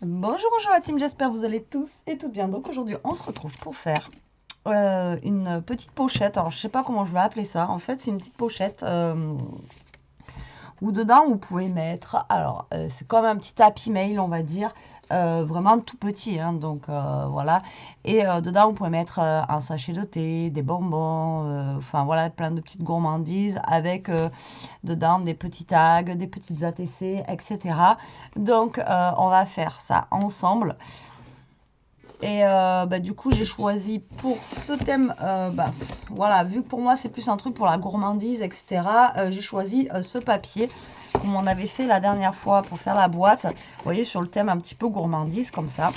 Bonjour, bonjour la team, j'espère que vous allez tous et toutes bien. Donc aujourd'hui, on se retrouve pour faire une petite pochette. Alors, je sais pas comment je vais appeler ça. En fait, c'est une petite pochette où dedans, vous pouvez mettre... Alors, c'est comme un petit Happy Mail, on va dire. Vraiment tout petit, hein, donc voilà. Et dedans, vous pouvez mettre un sachet de thé, des bonbons, enfin voilà, plein de petites gourmandises avec dedans des petits tags, des petites ATC, etc. Donc, on va faire ça ensemble. Et du coup, j'ai choisi pour ce thème, voilà, vu que pour moi, c'est plus un truc pour la gourmandise, etc., j'ai choisi ce papier, comme on avait fait la dernière fois pour faire la boîte. Vous voyez, sur le thème un petit peu gourmandise, comme ça.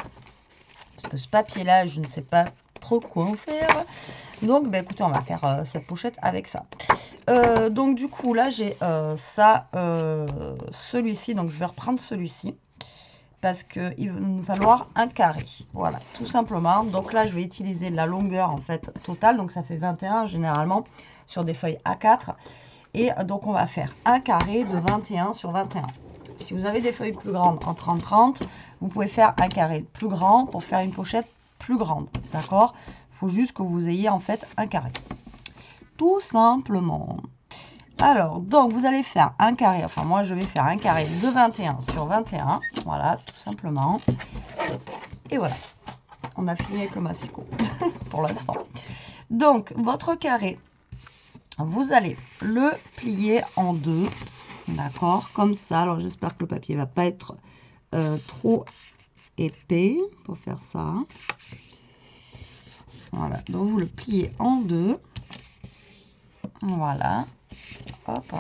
Parce que ce papier-là, je ne sais pas trop quoi en faire. Donc, écoutez, on va faire cette pochette avec ça. Donc, du coup, là, j'ai celui-ci. Donc, je vais reprendre celui-ci. Parce qu'il va nous falloir un carré. Voilà, tout simplement. Donc là, je vais utiliser la longueur en fait totale. Donc ça fait 21 généralement sur des feuilles A4. Et donc on va faire un carré de 21 sur 21. Si vous avez des feuilles plus grandes en 30-30, vous pouvez faire un carré plus grand pour faire une pochette plus grande. D'accord? Il faut juste que vous ayez en fait un carré. Tout simplement. Alors, donc, vous allez faire un carré, enfin, moi, je vais faire un carré de 21 sur 21. Voilà, tout simplement. Et voilà, on a fini avec le massicot pour l'instant. Donc, votre carré, vous allez le plier en deux. D'accord, comme ça. Alors, j'espère que le papier ne va pas être trop épais pour faire ça. Voilà, donc vous le pliez en deux. Voilà. Hop,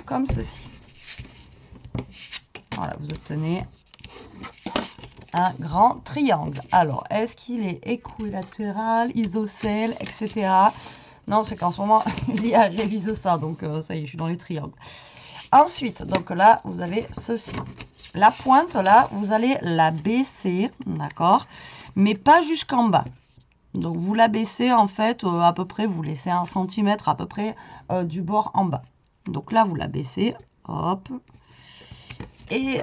comme ceci. Voilà, vous obtenez un grand triangle. Alors, est-ce qu'il est équilatéral, isocèle, etc. Non, c'est qu'en ce moment, l'IA révise ça, donc ça y est, je suis dans les triangles. Ensuite, donc là, vous avez ceci. La pointe, là, vous allez la baisser, d'accord, mais pas jusqu'en bas. Donc, vous la baissez, en fait, à peu près, vous laissez 1 cm à peu près du bord en bas. Donc là, vous la baissez, hop, et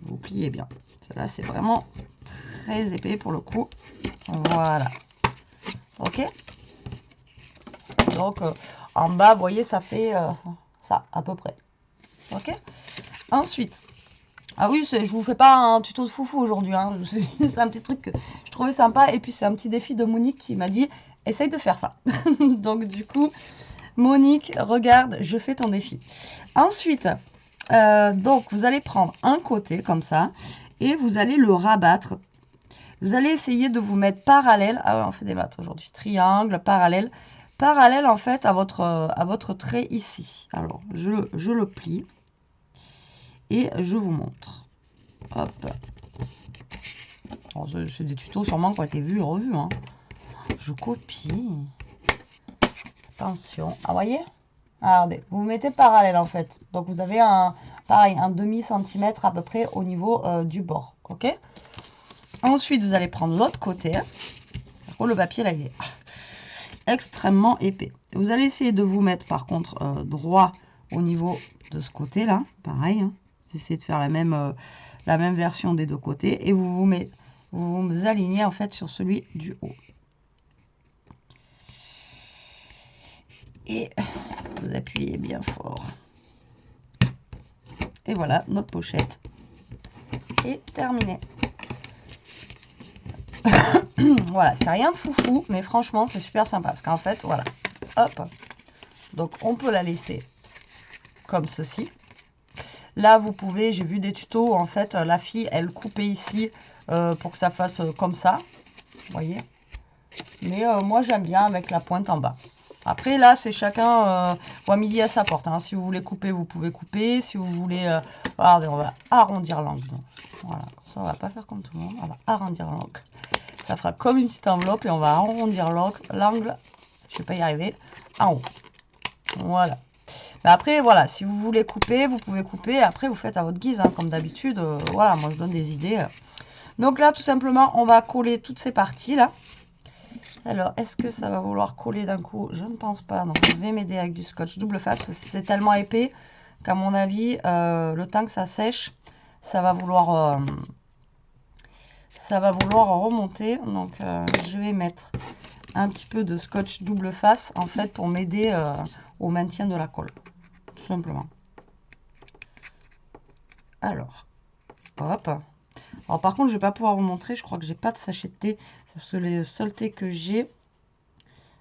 vous pliez bien. Cela, c'est vraiment très épais pour le coup. Voilà. Ok. Donc, en bas, vous voyez, ça fait ça, à peu près. Ok. Ensuite, ah oui, je vous fais pas un tuto de foufou aujourd'hui. Hein. C'est un petit truc que je trouvais sympa. Et puis, c'est un petit défi de Monique qui m'a dit, essaye de faire ça. Donc, du coup, Monique, regarde, je fais ton défi. Ensuite, donc, vous allez prendre un côté comme ça et vous allez le rabattre. Vous allez essayer de vous mettre parallèle. Ah ouais, on fait des maths aujourd'hui. Triangle, parallèle. Parallèle, en fait, à votre trait ici. Alors, je le plie. Et je vous montre. Hop. C'est des tutos sûrement qui ont été vus et revus. Hein. Je copie. Attention. Ah, voyez? Regardez. Vous mettez parallèle, en fait. Donc, vous avez pareil, un demi-centimètre à peu près au niveau du bord. OK? Ensuite, vous allez prendre l'autre côté. Le papier, là, il est extrêmement épais. Vous allez essayer de vous mettre, par contre, droit au niveau de ce côté-là. Pareil, hein. Vous essayez de faire la même version des deux côtés. Et vous vous alignez, en fait, sur celui du haut. Et vous appuyez bien fort. Et voilà, notre pochette est terminée. Voilà, c'est rien de foufou, mais franchement, c'est super sympa. Parce qu'en fait, voilà, hop. Donc, on peut la laisser comme ceci. Là, vous pouvez, j'ai vu des tutos, en fait, la fille, elle coupait ici pour que ça fasse comme ça. Vous voyez? Mais moi, j'aime bien avec la pointe en bas. Après, là, c'est chacun voit midi à sa porte. Hein. Si vous voulez couper, vous pouvez couper. Si vous voulez... regardez, on va arrondir l'angle. Voilà, comme ça, on va pas faire comme tout le monde. On va arrondir l'angle. Ça fera comme une petite enveloppe et on va arrondir l'angle. Je vais pas y arriver. En haut. Voilà. Mais après, voilà, si vous voulez couper, vous pouvez couper. Après, vous faites à votre guise, hein, comme d'habitude. Voilà, moi, je donne des idées. Donc là, tout simplement, on va coller toutes ces parties-là. Alors, est-ce que ça va vouloir coller d'un coup? Je ne pense pas. Donc, je vais m'aider avec du scotch double face. Parce que c'est tellement épais qu'à mon avis, le temps que ça sèche, ça va vouloir remonter. Donc je vais mettre un petit peu de scotch double face en fait pour m'aider au maintien de la colle, tout simplement. Alors, hop. Alors par contre, je vais pas pouvoir vous montrer, je crois que j'ai pas de sachet de thé, parce que le seul thé que j'ai,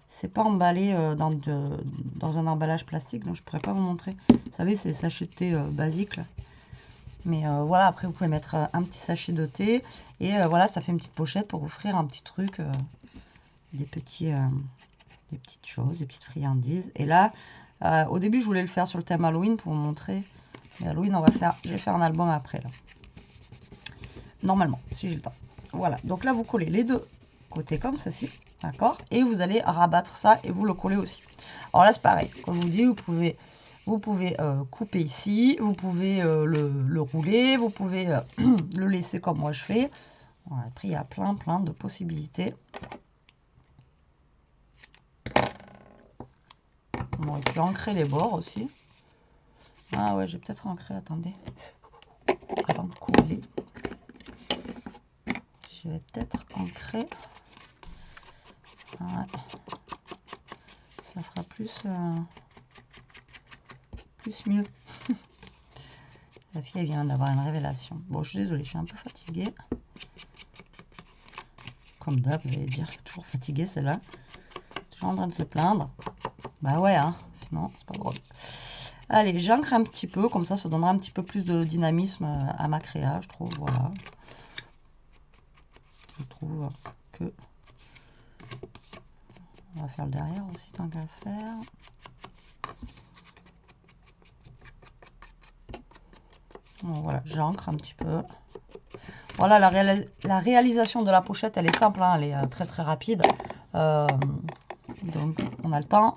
c'est pas emballé dans un emballage plastique, donc je pourrais pas vous montrer. Vous savez, c'est sachet de thé basique là. Mais voilà, après vous pouvez mettre un petit sachet de thé, et voilà, ça fait une petite pochette pour offrir un petit truc, des petites choses, des petites friandises. Et là, au début, je voulais le faire sur le thème Halloween pour vous montrer. Mais Halloween, je vais faire un album après là. Normalement, si j'ai le temps. Voilà, donc là vous collez les deux côtés comme ceci, d'accord? Et vous allez rabattre ça et vous le collez aussi. Alors là c'est pareil, comme je vous dis, vous pouvez couper ici, vous pouvez le rouler, vous pouvez le laisser comme moi je fais. Voilà, après il y a plein de possibilités. Bon, et puis ancrer les bords aussi. Ah ouais, j'ai peut-être ancré, attendez. Avant de coller. Je vais peut-être ancrer. Ouais. Ça fera plus mieux. La fille elle vient d'avoir une révélation. Bon, je suis désolée, je suis un peu fatiguée. Comme d'hab, vous allez dire, toujours fatiguée celle-là. Toujours en train de se plaindre. Bah ouais, hein, sinon c'est pas drôle. Allez, j'ancre un petit peu, comme ça donnera un petit peu plus de dynamisme à ma créa, je trouve, voilà. Je trouve que... On va faire le derrière aussi, tant qu'à faire. Bon, voilà, j'ancre un petit peu. Voilà, la réalisation de la pochette, elle est simple, hein, elle est très rapide. Donc, on a le temps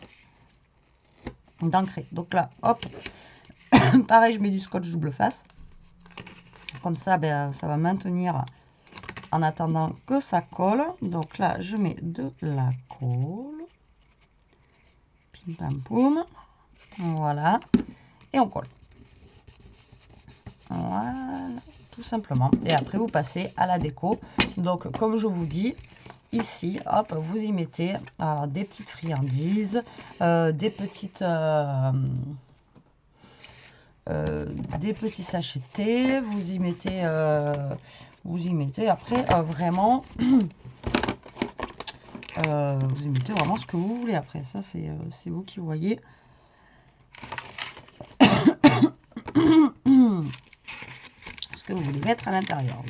d'ancrer. Donc là, hop, pareil, je mets du scotch double face. Comme ça, ben, ça va maintenir en attendant que ça colle. Donc là, je mets de la colle. Pim pam poum. Voilà. Et on colle. Voilà, tout simplement. Et après, vous passez à la déco. Donc, comme je vous dis, ici, hop, vous y mettez des petites friandises, des petits sachets de thé. Vous y mettez après vraiment, vous y mettez vraiment ce que vous voulez. Après, ça c'est vous qui voyez. Ce que vous voulez mettre à l'intérieur.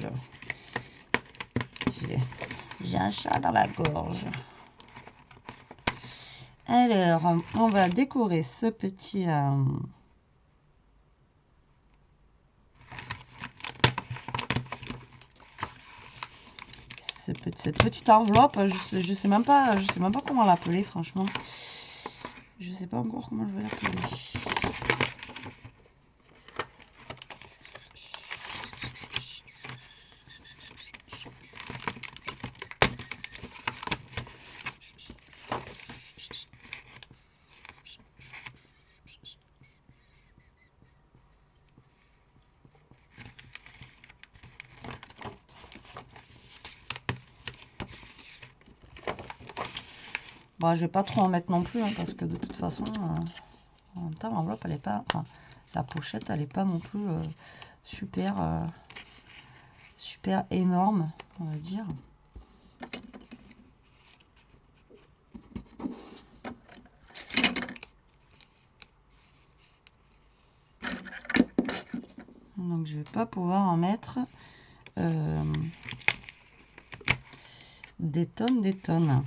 J'ai un chat dans la gorge. Alors, on va décorer ce petit... cette petite enveloppe, je sais même pas comment l'appeler, franchement. Je sais pas encore comment je vais l'appeler. Bon, je vais pas trop en mettre non plus, hein, parce que de toute façon, en même temps, l'enveloppe, elle est pas... Enfin, la pochette, elle est pas non plus super énorme, on va dire. Donc, je vais pas pouvoir en mettre des tonnes.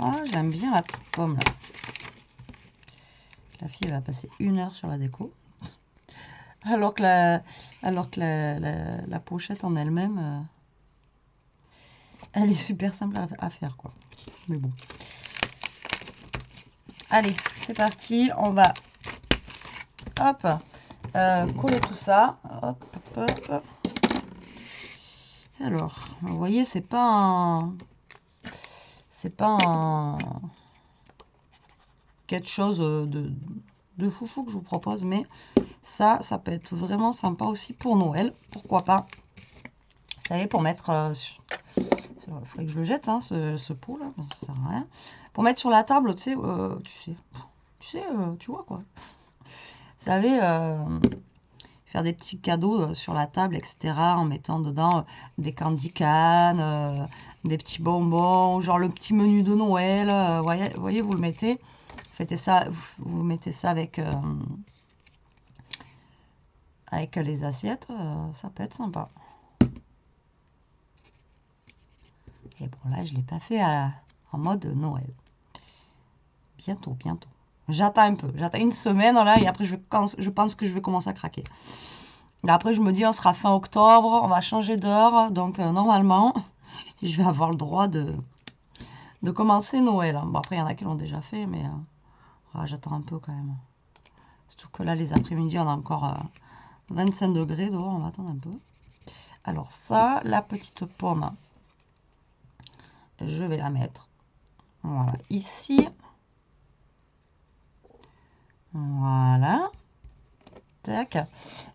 Ah, j'aime bien la petite pomme là. La fille va passer 1 heure sur la déco. Alors que la pochette en elle-même, elle est super simple à faire, quoi. Mais bon. Allez, c'est parti. On va hop, coller tout ça. Hop, hop, hop. Alors, vous voyez, c'est pas un quelque chose de foufou que je vous propose. Mais ça peut être vraiment sympa aussi pour Noël. Pourquoi pas. Vous savez, pour mettre... il faudrait que je le jette, hein, ce pot là, ça sert à rien. Pour mettre sur la table, tu sais, tu vois quoi. Vous savez, faire des petits cadeaux sur la table, etc. En mettant dedans des candy can, des petits bonbons, genre le petit menu de Noël. Voyez, vous le mettez. Faites ça, vous mettez ça avec les assiettes, ça peut être sympa. Et bon, là, je ne l'ai pas fait en mode Noël. Bientôt. J'attends un peu. J'attends une semaine, là, et après, je pense que je vais commencer à craquer. Et après, je me dis, on sera fin octobre, on va changer d'heure. Donc, normalement, je vais avoir le droit de commencer Noël. Bon, après, il y en a qui l'ont déjà fait, mais j'attends un peu quand même. Surtout que là, les après-midi, on a encore 25 degrés dehors, on va attendre un peu. Alors ça, la petite pomme, je vais la mettre, voilà, ici. Voilà. Tac.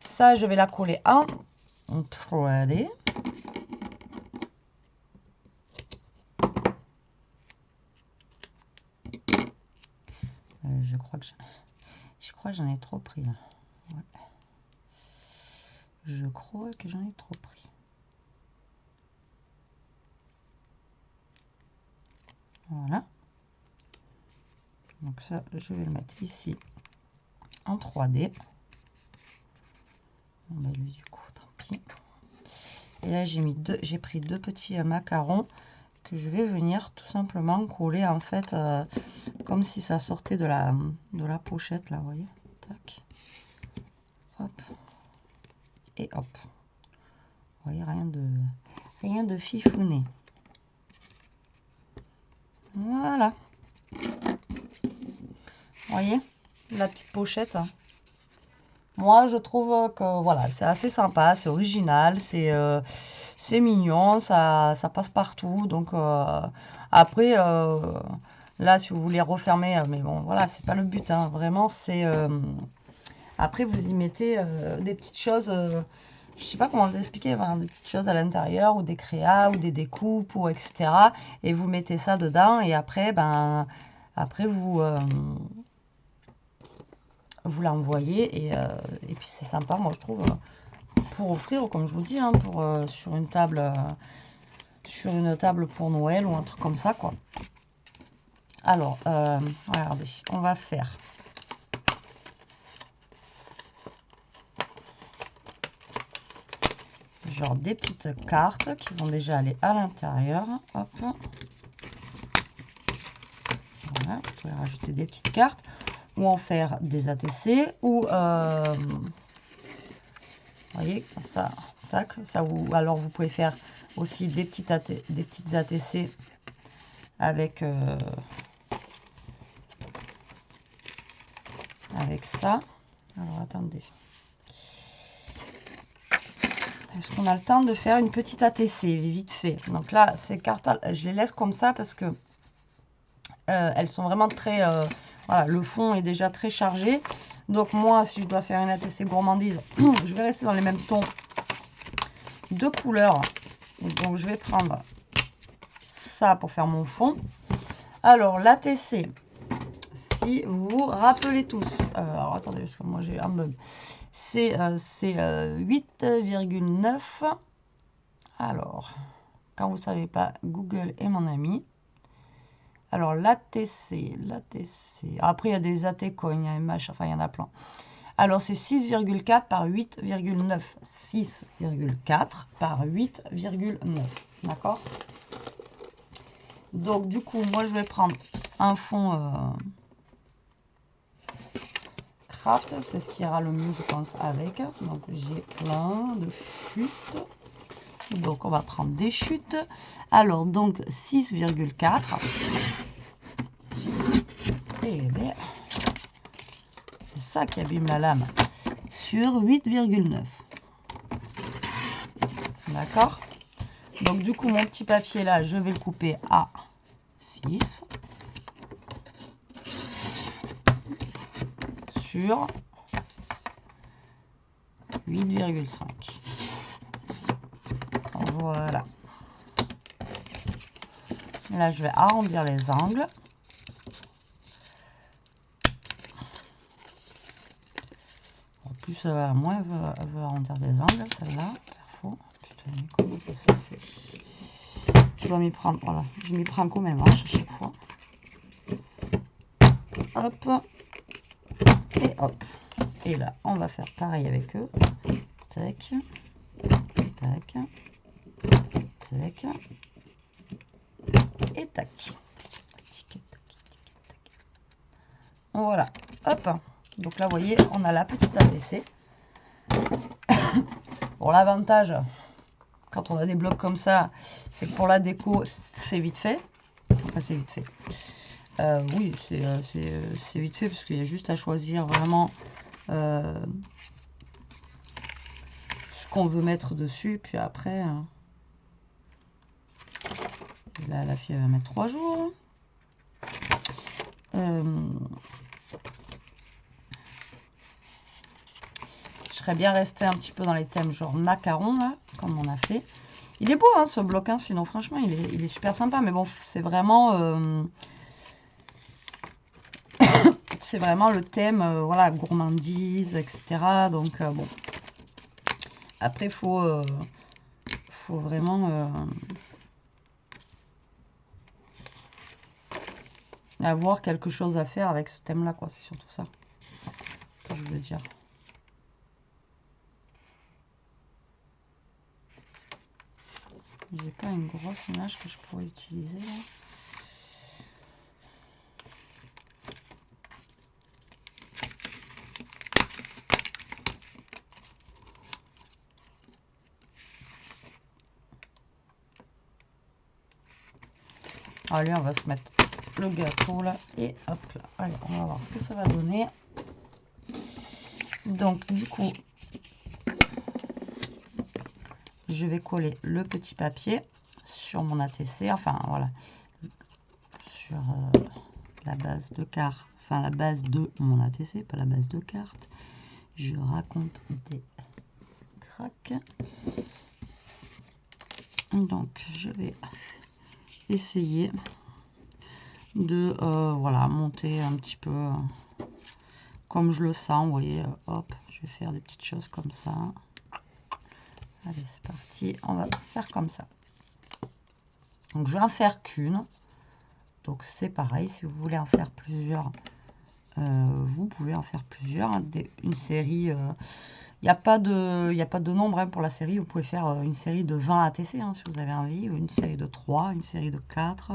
Ça, je vais la coller en 3D. Je crois que j'en ai trop pris là. Ouais. Je crois que j'en ai trop pris. Voilà. Donc ça, je vais le mettre ici en 3D. Bon, bah, lui, du coup, tant pis. Et là, j'ai pris deux petits macarons que je vais venir tout simplement coller en fait comme si ça sortait de la pochette là, vous voyez. Tac. Hop. Et hop. Vous voyez, rien de fifouné. Voilà. Vous voyez la petite pochette. Moi, je trouve que voilà, c'est assez sympa, c'est original, c'est mignon, ça passe partout. Donc après, là, si vous voulez refermer, mais bon, voilà, c'est pas le but, hein, vraiment, c'est après vous y mettez des petites choses. Je sais pas comment vous expliquer, enfin, des petites choses à l'intérieur, ou des créas, ou des découpes, ou etc. Et vous mettez ça dedans, et après, après vous l'envoyez, et puis c'est sympa, moi je trouve, pour offrir, comme je vous dis, hein, sur une table pour Noël, ou un truc comme ça, quoi. Alors, regardez, on va faire... genre des petites cartes qui vont déjà aller à l'intérieur. Hop. Voilà, vous pouvez rajouter des petites cartes ou en faire des ATC ou vous voyez ça, tac, ça, ou alors vous pouvez faire aussi des petites ATC avec ça. Alors attendez. Est-ce qu'on a le temps de faire une petite ATC vite fait? Donc là, ces cartes, je les laisse comme ça parce que elles sont vraiment très... voilà, le fond est déjà très chargé. Donc moi, si je dois faire une ATC gourmandise, je vais rester dans les mêmes tons de couleurs. Donc je vais prendre ça pour faire mon fond. Alors l'ATC, si vous vous rappelez tous, alors attendez, parce que moi j'ai un bug. C'est 8,9. Alors, quand vous ne savez pas, Google est mon ami. Alors, l'ATC. Après, il y a des AT coins, il y a MH, enfin, il y en a plein. Alors, c'est 6,4 par 8,9. 6,4 par 8,9. D'accord? Donc, du coup, moi, je vais prendre un fond... c'est ce qui ira le mieux, je pense, avec. Donc j'ai plein de chutes, donc on va prendre des chutes. Alors donc 6,4 et bien c'est ça qui abîme la lame, sur 8,9. D'accord? Donc du coup mon petit papier là, je vais le couper à 6. sur 8,5. Voilà. Là, je vais arrondir les angles. En plus, moins elle veut arrondir les angles, celle-là. Putain, comment ça se fait? Je dois m'y prendre, voilà. Je m'y prends comme mes manches à chaque fois. Hop. Et hop. Et là, on va faire pareil avec eux. Tac. Tac. Tac. Et tac. Voilà. Hop. Donc là, vous voyez, on a la petite ATC. Bon, l'avantage, quand on a des blocs comme ça, c'est que pour la déco, c'est vite fait. Enfin, c'est vite fait. Oui, c'est vite fait parce qu'il y a juste à choisir vraiment ce qu'on veut mettre dessus. Puis après, là, la fille elle va mettre 3 jours. Je serais bien resté un petit peu dans les thèmes genre macaron, là, comme on a fait. Il est beau, hein, ce bloc, hein, sinon franchement, il est super sympa. Mais bon, c'est vraiment... c'est vraiment le thème, voilà, gourmandise, etc. Donc, bon. Après, il faut vraiment avoir quelque chose à faire avec ce thème-là, quoi. C'est surtout ça que je veux dire. J'ai pas une grosse image que je pourrais utiliser, là. Allez, on va se mettre le gâteau là et hop là. Allez, on va voir ce que ça va donner. Donc du coup, je vais coller le petit papier sur mon ATC, enfin voilà, sur la base de carte, enfin la base de mon ATC, pas la base de carte. Je raconte des craques. Donc je vais essayer de voilà, monter un petit peu comme je le sens. Vous voyez, hop, je vais faire des petites choses comme ça. Allez, c'est parti, on va faire comme ça. Donc je vais en faire qu'une. Donc c'est pareil, si vous voulez en faire plusieurs, vous pouvez en faire plusieurs. Une série, il n'y a pas de nombre, hein, pour la série. Vous pouvez faire une série de 20 ATC, hein, si vous avez envie, ou une série de 3, une série de 4.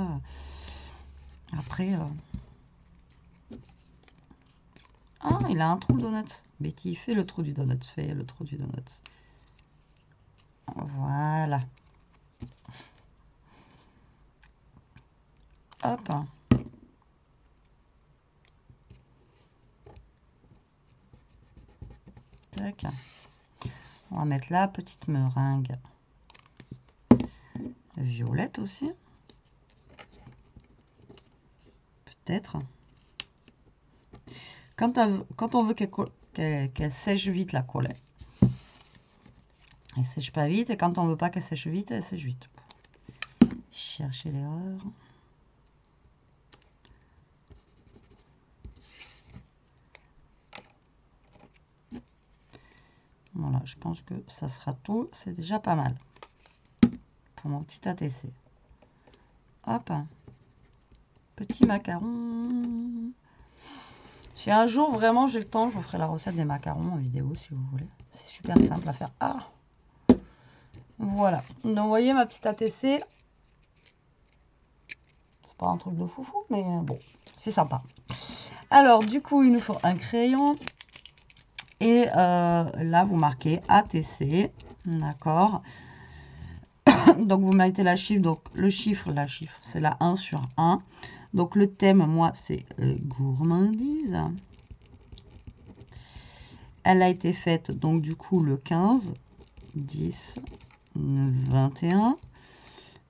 Après... Ah, il a un trou de donuts. Betty, fais le trou du donut. Fais le trou du donut. Voilà. Hop. Tac. On va mettre la petite meringue violette aussi. Peut-être. Quand on veut qu'elle sèche vite, la colle, elle sèche pas vite. Et quand on veut pas qu'elle sèche vite, elle sèche vite. Chercher l'erreur. Voilà, je pense que ça sera tout. C'est déjà pas mal pour mon petit ATC. Hop. Petit macaron. Si un jour vraiment j'ai le temps, je vous ferai la recette des macarons en vidéo si vous voulez. C'est super simple à faire. Ah, voilà. Donc vous voyez ma petite ATC. C'est pas un truc de foufou, mais bon, c'est sympa. Alors du coup, il nous faut un crayon. Et là, vous marquez ATC. D'accord. Donc vous mettez la chiffre. Donc le chiffre, c'est la 1 sur 1. Donc le thème, moi, c'est gourmandise. Elle a été faite, donc du coup, le 15, 10, 21.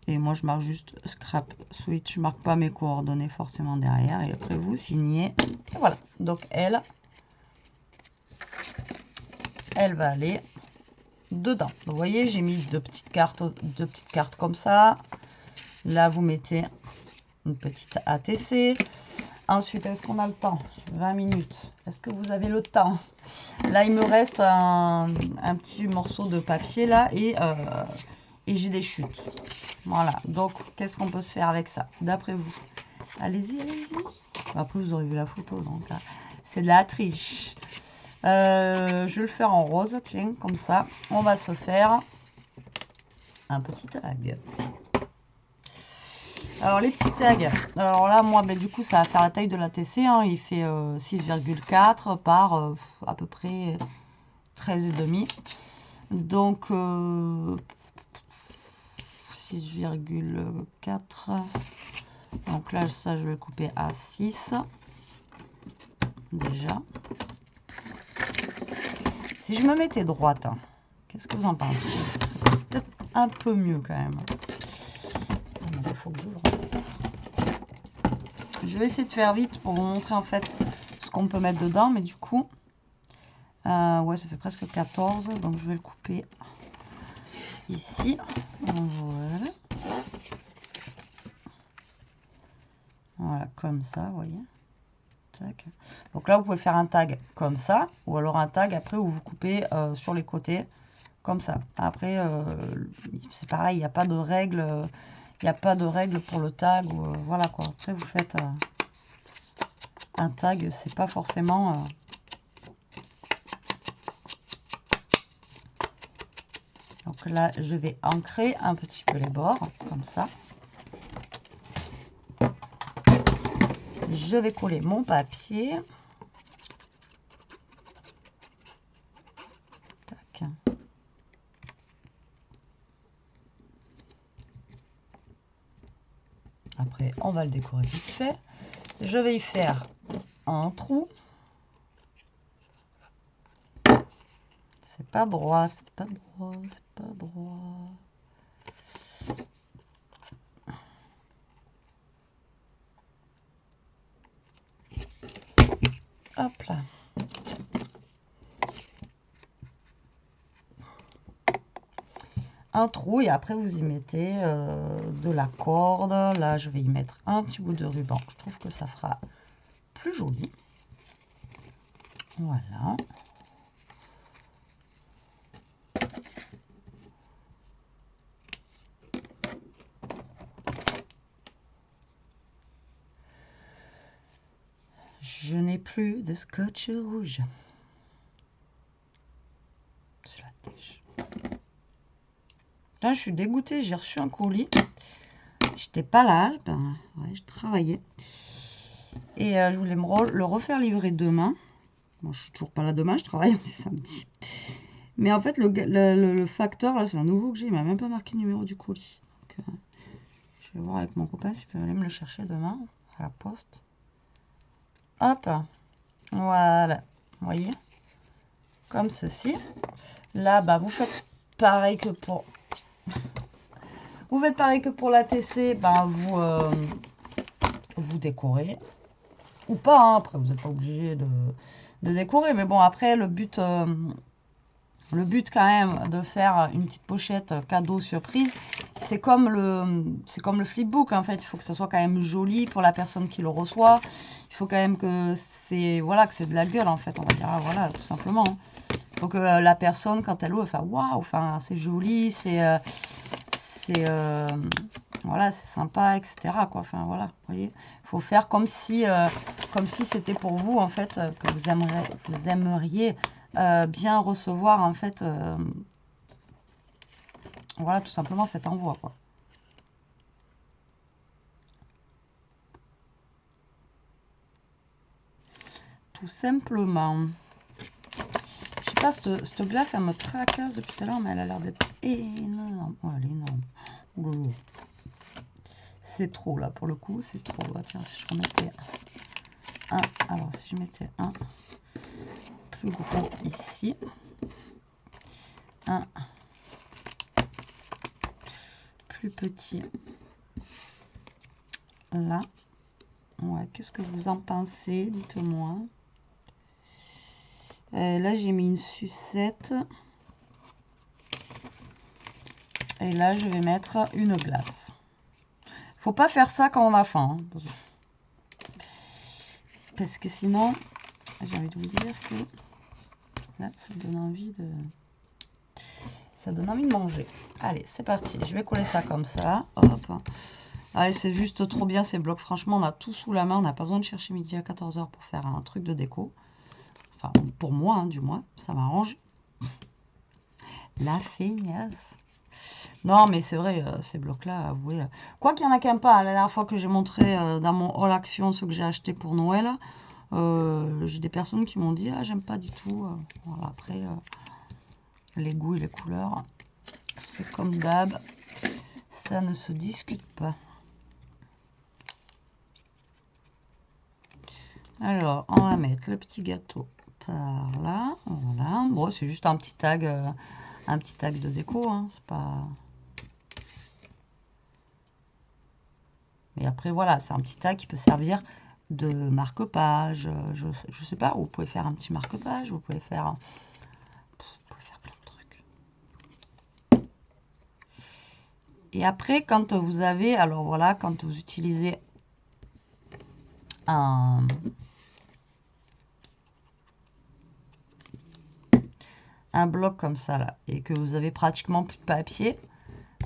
Et moi, je marque juste scrap switch. Je marque pas mes coordonnées forcément derrière. Et après, vous signez. Et voilà. Donc elle, elle va aller dedans. Donc, vous voyez, j'ai mis deux petites cartes comme ça. Là, vous mettez une petite ATC. Ensuite, est-ce qu'on a le temps? 20 minutes. Est-ce que vous avez le temps? Là, il me reste un petit morceau de papier là et j'ai des chutes. Voilà. Donc, qu'est-ce qu'on peut se faire avec ça? D'après vous? Allez-y, allez-y. Après, vous aurez vu la photo, donc c'est de la triche. Je vais le faire en rose, tiens, comme ça. On va se faire un petit tag. Alors, les petits tags. Alors là, moi, ben, du coup, ça va faire la taille de la TC. Hein. Il fait 6,4 par à peu près 13,5. Donc, 6,4. Donc là, ça, je vais le couper à 6. Déjà. Si je me mettais droite, hein, qu'est-ce que vous en pensez? C'est peut-être un peu mieux quand même. Il faut que j'ouvre en fait. Je vais essayer de faire vite pour vous montrer en fait ce qu'on peut mettre dedans. Mais du coup, ouais, ça fait presque 14. Donc je vais le couper ici. Voilà. Voilà, comme ça, vous voyez. Tac. Donc là, vous pouvez faire un tag comme ça. Ou alors un tag après où vous coupez sur les côtés. Comme ça. Après, c'est pareil, il n'y a pas de règle. Il n'y a pas de règle pour le tag. Voilà quoi. Après, vous faites un tag. C'est pas forcément... Donc là, je vais ancrer un petit peu les bords. Comme ça. Je vais coller mon papier. Tac. Après, on va le décorer vite fait. Je vais y faire un trou. C'est pas droit, c'est pas droit, c'est pas droit. Hop là. Un trou et après vous y mettez de la corde. Là, je vais y mettre un petit bout de ruban. Je trouve que ça fera plus joli. Voilà. Je n'ai plus de scotch rouge sur la tige. Là, je suis dégoûtée. J'ai reçu un colis. J'étais pas là. Ben, ouais, je travaillais. Et je voulais le refaire livrer demain. Bon, je suis toujours pas là demain. Je travaille, on est samedi. Mais en fait, le facteur, là, c'est un nouveau que j'ai. Il m'a même pas marqué le numéro du colis. Donc, je vais voir avec mon copain s'il peut aller me le chercher demain à la poste. Hop, voilà, vous voyez, comme ceci. Là, bah, vous faites pareil que pour... Vous faites pareil que pour la TC, bah, vous décorez. Ou pas, hein. Après, vous n'êtes pas obligé de décorer. Mais bon, après, le but quand même de faire une petite pochette cadeau surprise, c'est comme le flipbook en fait. Il faut que ça soit quand même joli pour la personne qui le reçoit. Il faut quand même que c'est de la gueule en fait, on va dire. Voilà, tout simplement. Il faut que la personne quand elle ouvre, elle fait waouh, enfin c'est joli, voilà, c'est sympa, etc. quoi. Enfin voilà, vous voyez. Il faut faire comme si c'était pour vous en fait, que vous aimeriez bien recevoir en fait voilà tout simplement cet envoi quoi. Tout simplement. Je sais pas, cette glace elle me tracasse depuis tout à l'heure mais elle a l'air d'être énorme. Oh, elle est énorme. Ouh, c'est trop là pour le coup, c'est trop. Ah, tiens, si je remettais alors si je mettais un plus gros ici, un plus petit là. Ouais, qu'est-ce que vous en pensez? Dites-moi. Là, j'ai mis une sucette. Et là, je vais mettre une glace. Faut pas faire ça quand on a faim. Hein, parce que sinon, j'ai envie de vous dire que là, ça donne envie de... Ça donne envie de manger. Allez, c'est parti. Je vais coller ça comme ça. Hop. Allez, c'est juste trop bien ces blocs. Franchement, on a tout sous la main. On n'a pas besoin de chercher midi à 14 h pour faire un truc de déco. Enfin, pour moi, hein, du moins. Ça m'arrange. La feignasse. Non, mais c'est vrai, ces blocs-là, avouez. Quoi qu'il y en a qu'un pas. La dernière fois que j'ai montré dans mon haul action ce que j'ai acheté pour Noël, j'ai des personnes qui m'ont dit « Ah, j'aime pas du tout. » Voilà, après, les goûts et les couleurs, c'est comme d'hab. Ça ne se discute pas. Alors, on va mettre le petit gâteau par là. Voilà. Bon, c'est juste un petit tag de déco. Hein. C'est pas... Mais après, voilà, c'est un petit tag qui peut servir de marque-page. Je sais pas, vous pouvez faire un petit marque-page. Vous pouvez faire plein de trucs. Et après, quand vous avez... Alors voilà, quand vous utilisez un bloc comme ça là et que vous avez pratiquement plus de papier,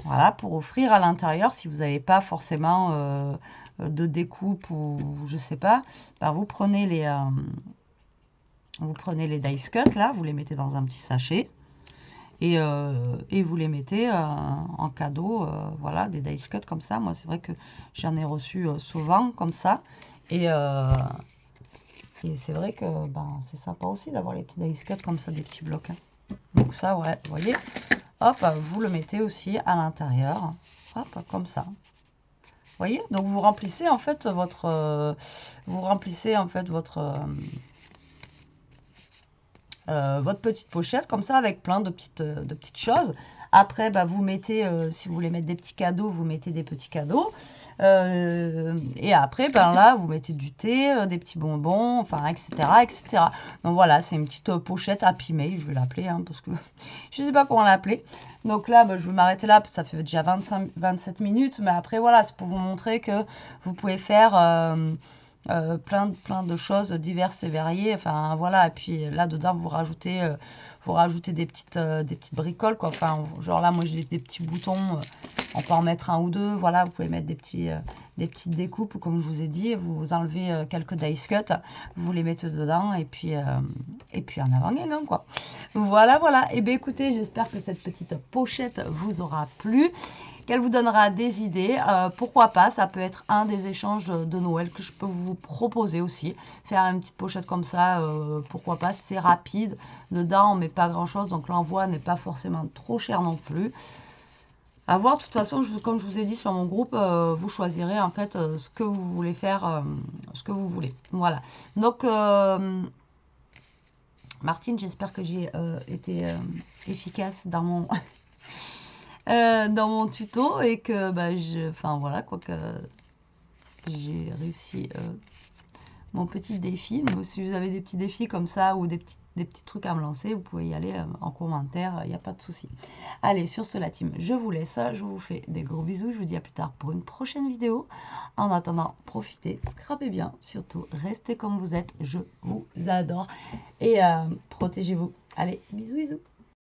voilà, pour offrir à l'intérieur, si vous n'avez pas forcément de découpe ou je sais pas, bah, vous prenez les dice cut là, vous les mettez dans un petit sachet et vous les mettez en cadeau, voilà, des dice cut comme ça. Moi c'est vrai que j'en ai reçu souvent comme ça et c'est vrai que ben, c'est sympa aussi d'avoir les petits dice cut comme ça, des petits blocs. Hein. Donc ça, ouais, vous voyez, hop, vous le mettez aussi à l'intérieur, hop, comme ça. Vous voyez, donc vous remplissez en fait votre, votre petite pochette comme ça avec plein de petites choses. Après, bah, vous mettez, si vous voulez mettre des petits cadeaux, vous mettez des petits cadeaux. Et après, ben là, vous mettez du thé, des petits bonbons, enfin, etc., etc. Donc voilà, c'est une petite pochette Happy Mail, je vais l'appeler, hein, parce que je ne sais pas comment l'appeler. Donc là, ben, je vais m'arrêter là, parce que ça fait déjà 27 minutes. Mais après, voilà, c'est pour vous montrer que vous pouvez faire... plein de choses diverses et variées. Enfin, voilà. Et puis là-dedans, vous rajoutez des petites bricoles, quoi. Enfin, genre là, moi, j'ai des petits boutons. On peut en mettre un ou deux. Voilà, vous pouvez mettre des petites découpes, comme je vous ai dit. Vous enlevez quelques dice cut, vous les mettez dedans et puis en avant gagnant, quoi. Voilà, voilà. Et bien, écoutez, j'espère que cette petite pochette vous aura plu, qu'elle vous donnera des idées. Pourquoi pas, ça peut être un des échanges de Noël que je peux vous proposer aussi. Faire une petite pochette comme ça, pourquoi pas, c'est rapide. Dedans, on met pas grand chose, donc l'envoi n'est pas forcément trop cher non plus. À voir, de toute façon, comme je vous ai dit sur mon groupe, vous choisirez en fait ce que vous voulez faire, ce que vous voulez. Voilà. Donc, Martine, j'espère que j'ai été efficace dans mon... dans mon tuto et que bah, enfin voilà, quoi, que j'ai réussi mon petit défi. Donc, si vous avez des petits défis comme ça ou des petits trucs à me lancer, vous pouvez y aller en commentaire, il n'y a pas de souci. Allez, sur ce la team, je vous laisse, je vous fais des gros bisous, je vous dis à plus tard pour une prochaine vidéo. En attendant, profitez, scrapez bien, surtout restez comme vous êtes, je vous adore et protégez-vous. Allez, bisous bisous.